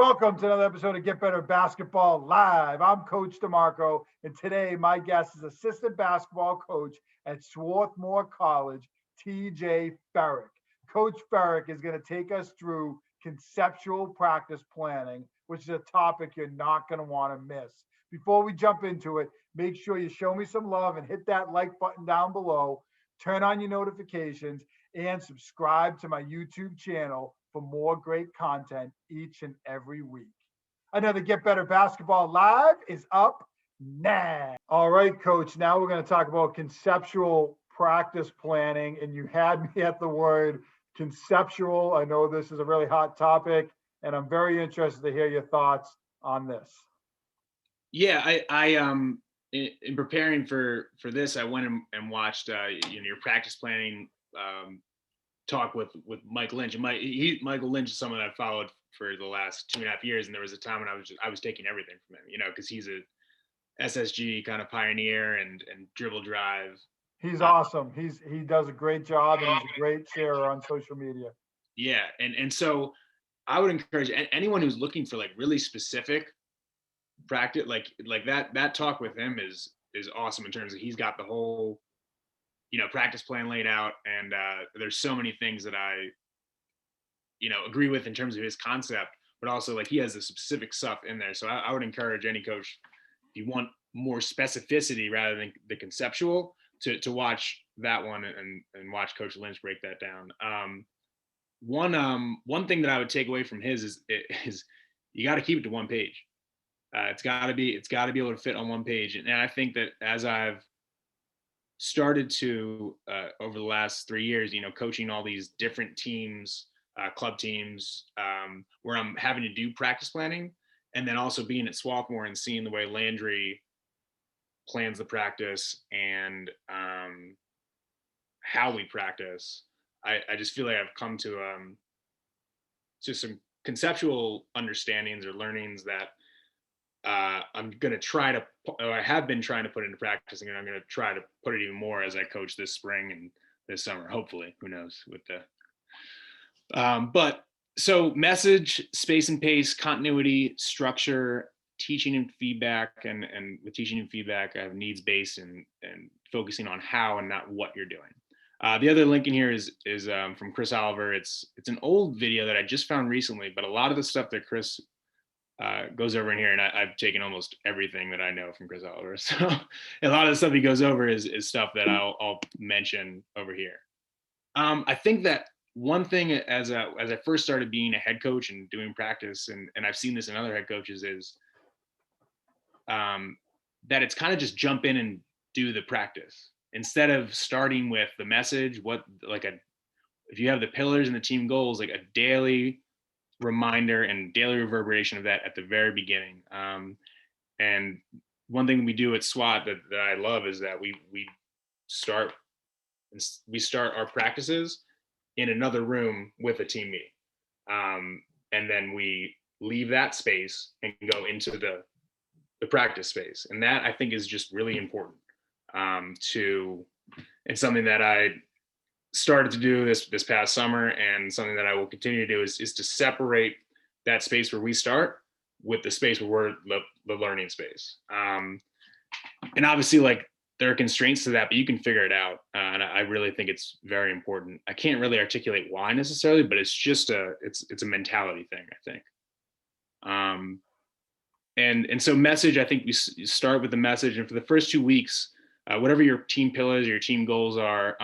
Welcome to another episode of Get Better Basketball Live. I'm Coach DeMarco, and today my guest is assistant basketball coach at Swarthmore College, TJ Ferrick. Coach Ferrick is going to take us through conceptual practice planning, which is a topic you're not going to want to miss. Before we jump into it, make sure you show me some love and hit that like button down below, turn on your notifications, and subscribe to my YouTube channel for more great content each and every week. Another Get Better Basketball Live is up now. All right, Coach, now we're going to talk about conceptual practice planning, and you had me at the word conceptual. I know this is a really hot topic, and I'm very interested to hear your thoughts on this. Yeah, I in preparing for this, I went and watched your practice planning talk with Mike Lynch. And Michael Lynch is someone I've followed for the last 2.5 years, and there was a time when I was taking everything from him, because he's a SSG kind of pioneer and dribble drive. He's awesome. He does a great job, and he's a great sharer on social media. Yeah, and so I would encourage anyone who's looking for like really specific practice, like that talk with him is awesome in terms of he's got the whole practice plan laid out, and there's so many things that I agree with in terms of his concept, but also like he has the specific stuff in there. So I would encourage any coach, if you want more specificity rather than the conceptual, to watch that one and watch Coach Lynch break that down. One thing that I would take away from his is you got to keep it to one page. It's got to be able to fit on one page. And I think that as I've started to over the last 3 years, coaching all these different teams, club teams, where I'm having to do practice planning, and then also being at Swarthmore and seeing the way Landry plans the practice and how we practice, I just feel like I've come to some conceptual understandings or learnings that I'm going to try to, or I have been trying to put into practice, and I'm going to try to put it even more as I coach this spring and this summer, hopefully. Who knows with the, but so message, space and pace, continuity, structure, teaching and feedback, and with teaching and feedback, I have needs-based and focusing on how and not what you're doing. The other link in here is from Chris Oliver. It's an old video that I just found recently, but a lot of the stuff that Chris goes over in here, and I've taken almost everything that I know from Chris Oliver. So a lot of the stuff he goes over is stuff that I'll mention over here. I think that one thing as I first started being a head coach and doing practice, and I've seen this in other head coaches, is that it's kind of just jump in and do the practice instead of starting with the message. If you have the pillars and the team goals, like a daily reminder and daily reverberation of that at the very beginning. And one thing we do at SWAT that I love is that we start our practices in another room with a team meeting. And then we leave that space and go into the practice space. And that I think is just really important it's something that I started to do this past summer, and something that I will continue to do is to separate that space where we start with the space where we're the learning space. And obviously, like, there are constraints to that, but you can figure it out. And I really think it's very important. I can't really articulate why necessarily, but it's just it's a mentality thing, I think. And so message, I think you start with the message, and for the first 2 weeks, whatever your team pillars or your team goals are,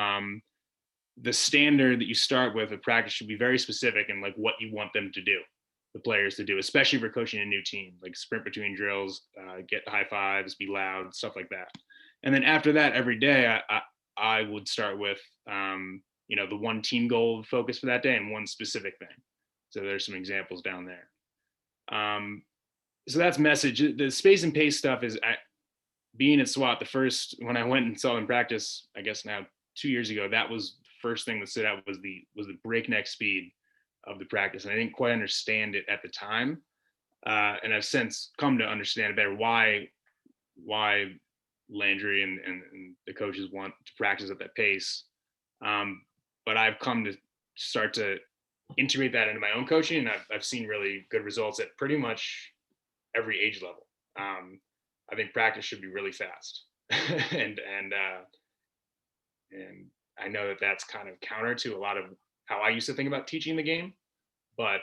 the standard that you start with a practice should be very specific in like what you want them to do, the players to do, especially if you're coaching a new team, like sprint between drills, get high fives, be loud, stuff like that. And then after that, every day, I would start with, the one team goal focus for that day and one specific thing. So there's some examples down there. So that's message. The space and pace stuff is being at SWAT. When I went and saw them practice, I guess now 2 years ago, that was first thing that stood out was the breakneck speed of the practice, and I didn't quite understand it at the time, and I've since come to understand it better why Landry and the coaches want to practice at that pace. But I've come to start to integrate that into my own coaching, and I've seen really good results at pretty much every age level. I think practice should be really fast, and and I know that that's kind of counter to a lot of how I used to think about teaching the game, but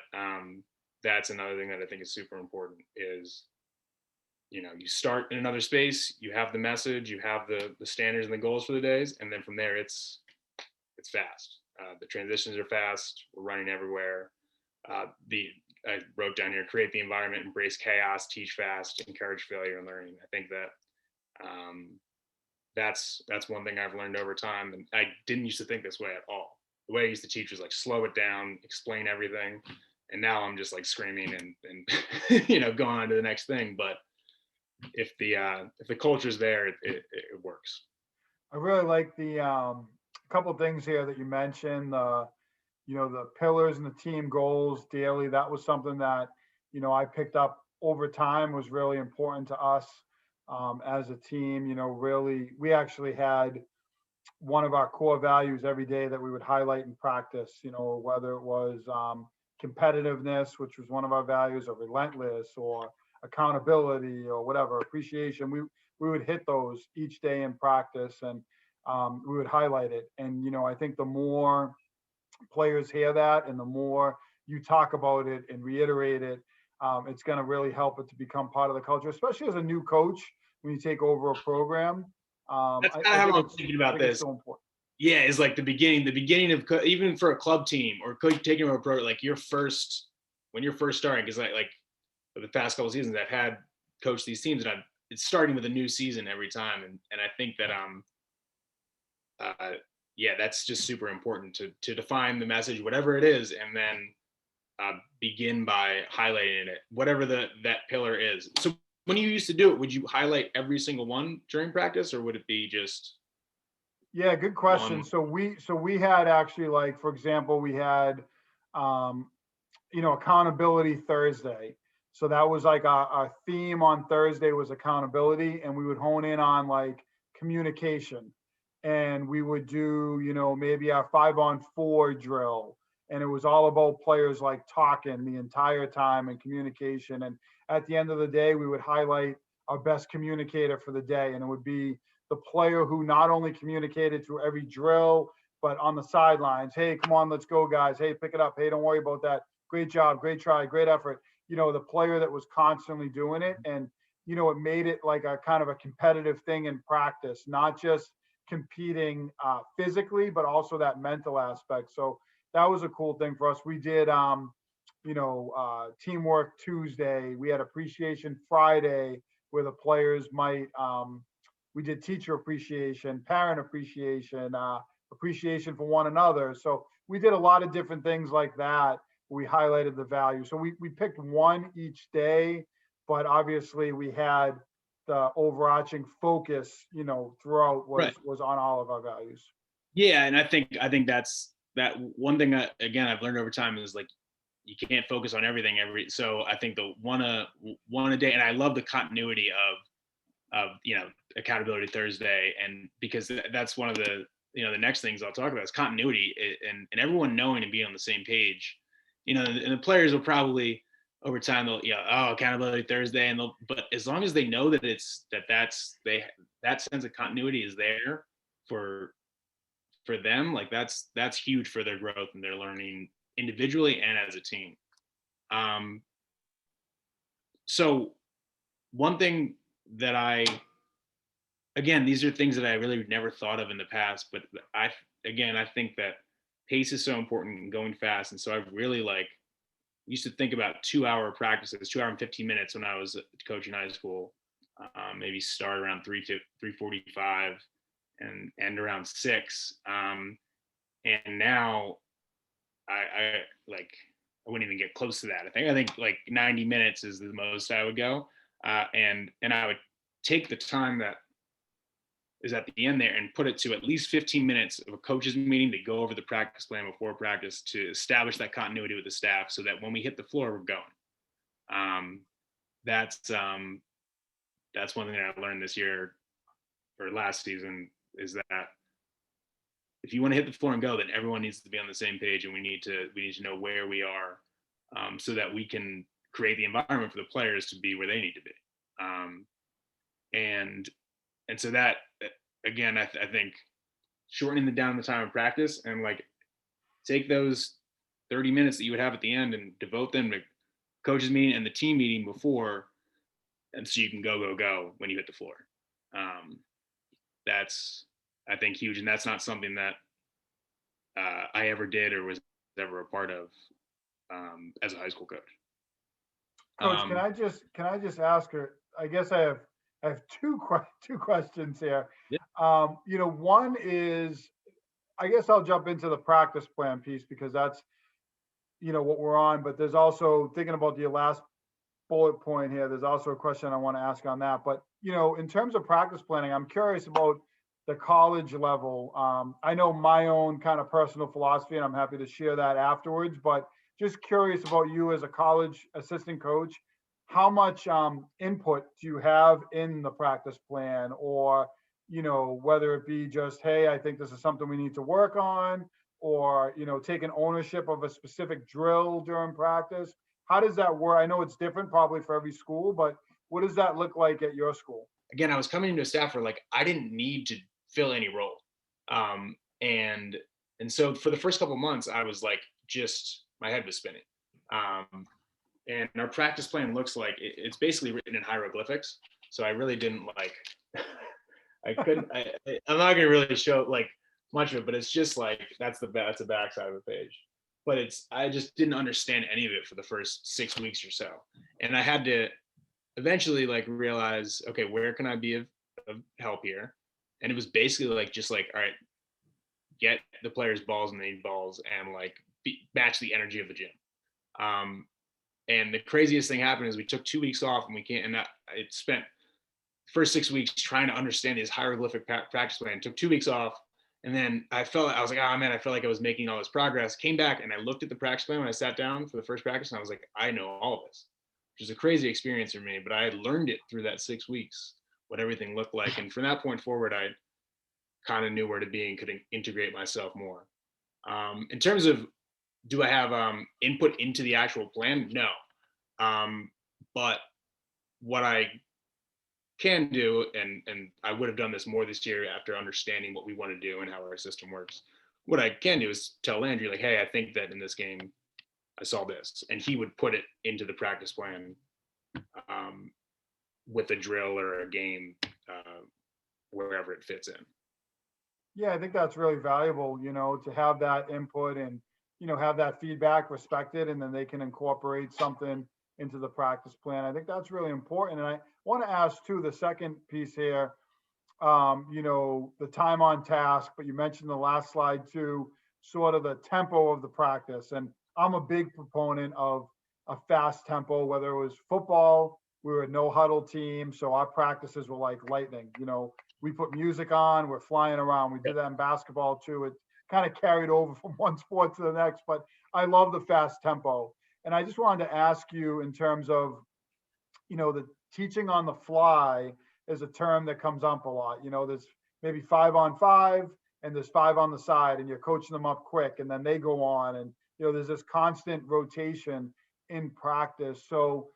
that's another thing that I think is super important is, you start in another space, you have the message, you have the standards and the goals for the days, and then from there it's fast. The transitions are fast. We're running everywhere. The I wrote down here: create the environment, embrace chaos, teach fast, encourage failure and learning. I think that that's one thing I've learned over time, and I didn't used to think this way at all. The way I used to teach was like slow it down, explain everything, and now I'm just like screaming and going on to the next thing. But if the culture's there, it works. I really like the couple things here that you mentioned. The pillars and the team goals daily. That was something that I picked up over time, was really important to us as a team. Really, we actually had one of our core values every day that we would highlight in practice. Whether it was competitiveness, which was one of our values, or relentless, or accountability, or whatever, appreciation. We would hit those each day in practice, and we would highlight it. And I think the more players hear that, and the more you talk about it and reiterate it, it's going to really help it to become part of the culture, especially as a new coach when you take over a program. That's kind of how I'm thinking about this. So important. Yeah, is like the beginning of even for a club team or taking over a pro, like when you're first starting, because like for the past couple of seasons I've had coached these teams, and it's starting with a new season every time, and I think that yeah, that's just super important to define the message, whatever it is, and then begin by highlighting it, whatever that pillar is. So when you used to do it, would you highlight every single one during practice, or would it be just? Yeah, good question. One? So we had actually, like, for example, we had accountability Thursday. So that was like our theme on Thursday was accountability, and we would hone in on like communication, and we would do maybe our 5-on-4 drill, and it was all about players like talking the entire time and communication. And at the end of the day, we would highlight our best communicator for the day, and it would be the player who not only communicated through every drill, but on the sidelines. Hey, come on, let's go, guys. Hey, pick it up. Hey, don't worry about that. Great job, great try, great effort. The player that was constantly doing it, and it made it like a kind of a competitive thing in practice, not just competing physically, but also that mental aspect. So that was a cool thing for us. We did teamwork Tuesday. We had appreciation Friday, where the players might we did teacher appreciation, parent appreciation, appreciation for one another. So we did a lot of different things like that. We highlighted the value. So we picked one each day, but obviously we had the overarching focus, throughout was on all of our values. Yeah, and I think that's that one thing that, again, I've learned over time is like you can't focus on everything so I think the one a day, and I love the continuity of accountability Thursday, and because that's one of the the next things I'll talk about is continuity, and everyone knowing and being on the same page, and the players will probably over time they'll accountability Thursday, and but as long as they know that that sense of continuity is there for them, like that's huge for their growth and their learning individually and as a team. So one thing that again, these are things that I really never thought of in the past, but I think that pace is so important and going fast. And so I've really used to think about 2-hour practices, 2 hour and 15 minutes when I was coaching high school, maybe start around 3:45 and end around 6. And now I wouldn't even get close to that. I think like 90 minutes is the most I would go. And I would take the time that is at the end there and put it to at least 15 minutes of a coach's meeting to go over the practice plan before practice to establish that continuity with the staff so that when we hit the floor, we're going. That's one thing that I learned this year or last season is that if you want to hit the floor and go, then everyone needs to be on the same page, and we need to know where we are, so that we can create the environment for the players to be where they need to be. And so that, again, I think shortening the time of practice, and like take those 30 minutes that you would have at the end and devote them to coaches meeting and the team meeting before, and so you can go when you hit the floor. That's, I think, huge, and that's not something that I ever did or was ever a part of as a high school coach. Coach, can I just ask her? I guess I have two questions here. Yeah. One is, I guess I'll jump into the practice plan piece because that's what we're on. But there's also, thinking about your last bullet point here, there's also a question I want to ask on that. But in terms of practice planning, I'm curious about the college level. I know my own kind of personal philosophy, and I'm happy to share that afterwards. But just curious about you as a college assistant coach. How much input do you have in the practice plan, or whether it be just, hey, I think this is something we need to work on, or taking ownership of a specific drill during practice? How does that work? I know it's different probably for every school, but what does that look like at your school? Again, I was coming into a staff where like I didn't need to fill any role, and so for the first couple of months, I was like, just my head was spinning. And our practice plan looks like it's basically written in hieroglyphics. So I really didn't like. I'm not gonna really show like much of it, but it's just like that's the backside of the page. But I just didn't understand any of it for the first 6 weeks or so, and I had to eventually like realize, okay, where can I be of help here? And it was basically like just like, all right, get the players balls and they need balls, and like match the energy of the gym. And the craziest thing happened is we took 2 weeks off, and it spent first 6 weeks trying to understand this hieroglyphic practice plan. Took 2 weeks off, and then I was like, oh man, I felt like I was making all this progress. Came back and I looked at the practice plan when I sat down for the first practice, and I was like, I know all of this, which is a crazy experience for me, but I had learned it through that 6 weeks, what everything looked like. And from that point forward, I kind of knew where to be and could integrate myself more. In terms of, do I have input into the actual plan? No. But what I can do, and I would have done this more this year after understanding what we want to do and how our system works. What I can do is tell Landry, like, hey, I think that in this game, I saw this, and he would put it into the practice plan with a drill or a game, wherever it fits in. Yeah, I think that's really valuable, to have that input and, have that feedback respected, and then they can incorporate something into the practice plan. I think that's really important. And I want to ask too, the second piece here, the time on task, but you mentioned the last slide too, sort of the tempo of the practice. And I'm a big proponent of a fast tempo, whether it was football, we were a no huddle team. So our practices were like lightning, we put music on, we're flying around. We did that in basketball too. It kind of carried over from one sport to the next, but I love the fast tempo. And I just wanted to ask you, in terms of, the teaching on the fly is a term that comes up a lot. There's maybe 5 on 5 and there's 5 on the side, and you're coaching them up quick, and then they go on, and, there's this constant rotation in practice. So,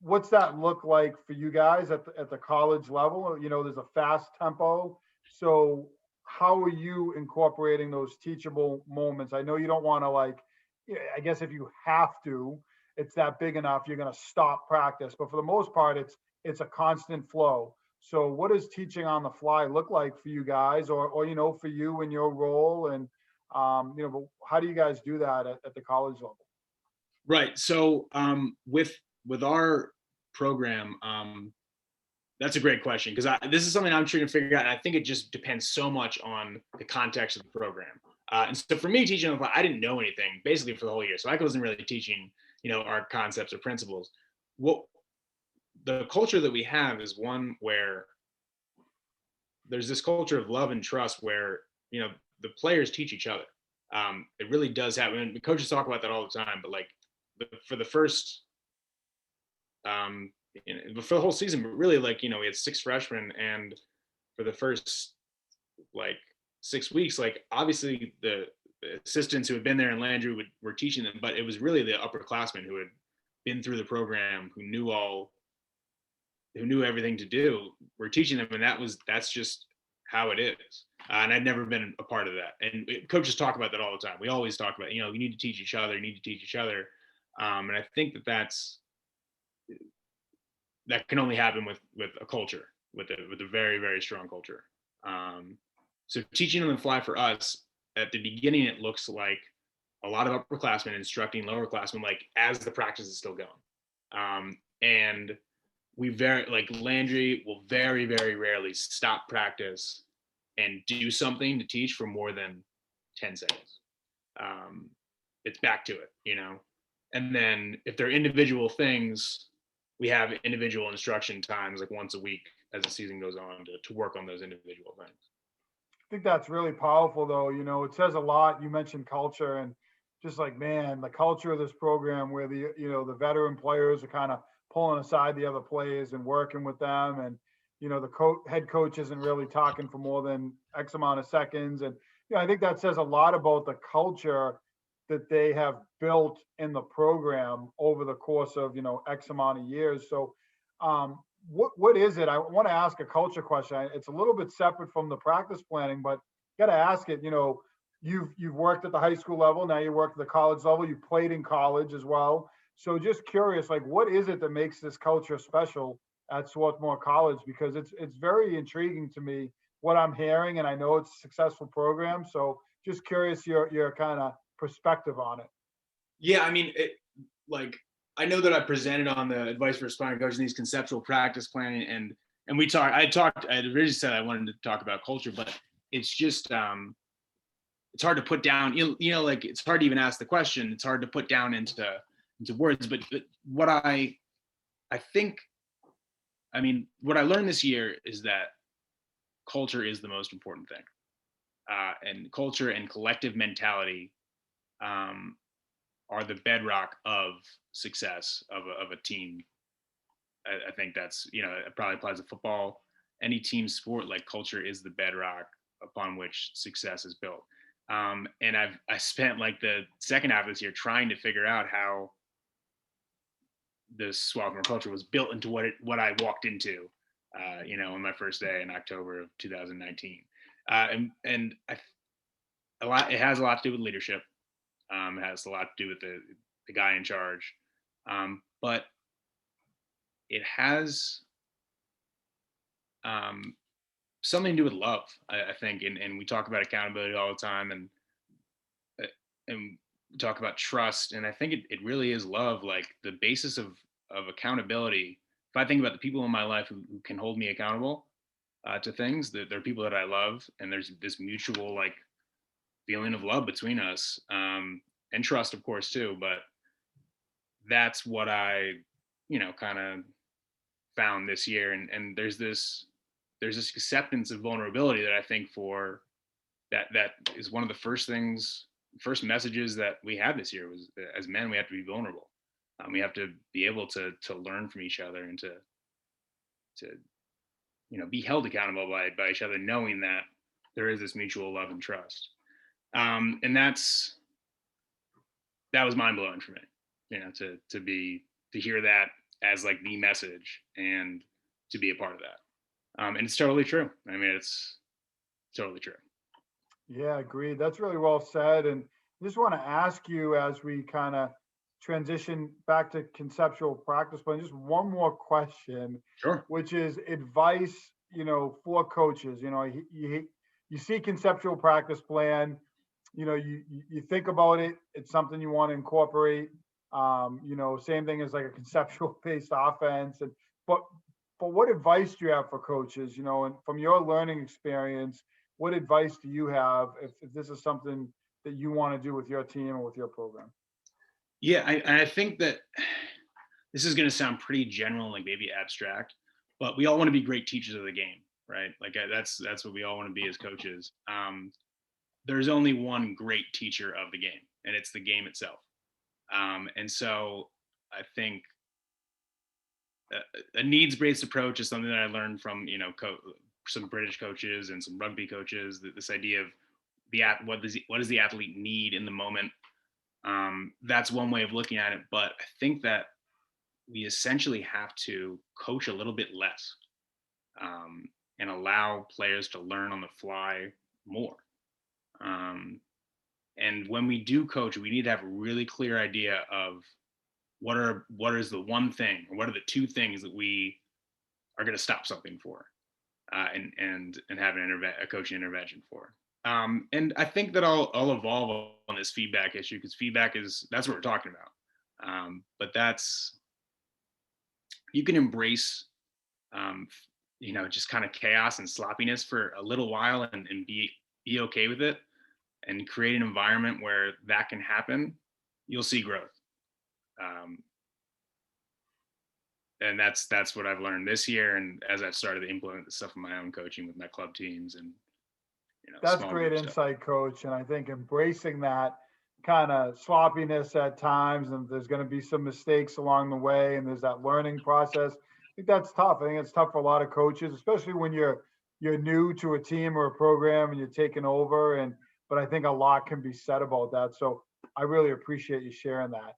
what's that look like for you guys at the college level? There's a fast tempo. So how are you incorporating those teachable moments? I know you don't want to, like, I guess if you have to, it's that big enough, you're going to stop practice. But for the most part, it's a constant flow. So what does teaching on the fly look like for you guys, or for you in your role? And, but how do you guys do that at the college level? Right. So with our program, that's a great question, because this is something I'm trying to figure out. And I think it just depends so much on the context of the program. And so for me, teaching, I didn't know anything basically for the whole year. So I wasn't really teaching, our concepts or principles. What the culture that we have is one where there's this culture of love and trust where, the players teach each other. It really does happen. And the coaches talk about that all the time, but like for the first, for the whole season, but really, like, we had 6 freshmen, and for the first like 6 weeks, like obviously the assistants who had been there in Landry were teaching them, but it was really the upperclassmen who had been through the program, who knew everything to do, were teaching them, and that's just how it is. And I'd never been a part of that. And coaches talk about that all the time. We always talk about, you need to teach each other, you need to teach each other. And I think that can only happen with a culture, with a very, very strong culture. So teaching on the fly for us at the beginning, it looks like a lot of upperclassmen instructing lowerclassmen, like as the practice is still going. And Landry will very, very rarely stop practice and do something to teach for more than 10 seconds. It's back to it, And then if they're individual things, we have individual instruction times, like once a week as the season goes on, to work on those individual things. I think that's really powerful, though. It says a lot. You mentioned culture, and just like, man, the culture of this program where the veteran players are kind of pulling aside the other players and working with them. And, the head coach isn't really talking for more than X amount of seconds. And, I think that says a lot about the culture that they have built in the program over the course of, X amount of years. So, what is it? I want to ask a culture question. It's a little bit separate from the practice planning, but got to ask it. You've worked at the high school level, now you work at the college level. You played in college as well. So just curious, like, what is it that makes this culture special at Swarthmore College? Because it's very intriguing to me what I'm hearing, and I know it's a successful program. So just curious your kind of perspective on it. Yeah, I mean, I know that I presented on the advice for aspiring coaches in these conceptual practice planning, and I originally said I wanted to talk about culture, but it's just it's hard to put down, like it's hard to even ask the question. It's hard to put down into words, but what I think, what I learned this year is that culture is the most important thing, and culture and collective mentality are the bedrock of success of a team. I think that's, it probably applies to football, any team sport. Like, culture is the bedrock upon which success is built. And I spent like the second half of this year trying to figure out how this Swarthmore culture was built into what I walked into, on my first day in October of 2019. And it has a lot to do with leadership. It has a lot to do with the guy in charge. But it has something to do with love, I think. And we talk about accountability all the time, and we talk about trust. And I think it really is love, like the basis of accountability. If I think about the people in my life who can hold me accountable to things, that they're people that I love, and there's this mutual like feeling of love between us, and trust, of course, too. But that's what I, kind of found this year. And there's this acceptance of vulnerability that I think that is one of the first messages that we had this year was, as men, we have to be vulnerable. We have to be able to learn from each other, and to be held accountable by each other, knowing that there is this mutual love and trust. And that was mind blowing for me, to hear that as like the message, and to be a part of that. And it's totally true. It's totally true. Yeah, agreed. That's really well said. And I just want to ask you, as we kind of transition back to conceptual practice plan, just one more question. Sure. Which is advice, for coaches. You see conceptual practice plan, you think about it, it's something you want to incorporate. Same thing as like a conceptual based offense. But what advice do you have for coaches, and from your learning experience, what advice do you have if this is something that you want to do with your team or with your program? Yeah, I think that this is going to sound pretty general, like maybe abstract, but we all want to be great teachers of the game, right? Like that's what we all want to be as coaches. There's only one great teacher of the game, and it's the game itself. And so I think a needs-based approach is something that I learned from, some British coaches and some rugby coaches, this idea of what does the athlete need in the moment. That's one way of looking at it, but I think that we essentially have to coach a little bit less, and allow players to learn on the fly more. And when we do coach, we need to have a really clear idea of what is the one thing, or what are the two things that we are going to stop something for, and have a coaching intervention for. And I think that I'll evolve on this feedback issue, because that's what we're talking about. But you can embrace, just kind of chaos and sloppiness for a little while, and be okay with it, and create an environment where that can happen. You'll see growth. And that's what I've learned this year, and as I've started to implement the stuff in my own coaching with my club teams, and That's great insight, Coach. And I think embracing that kind of sloppiness at times, and there's going to be some mistakes along the way, and there's that learning process. I think that's tough. I think it's tough for a lot of coaches, especially when you're new to a team or a program and you're taking over. But I think a lot can be said about that. So I really appreciate you sharing that.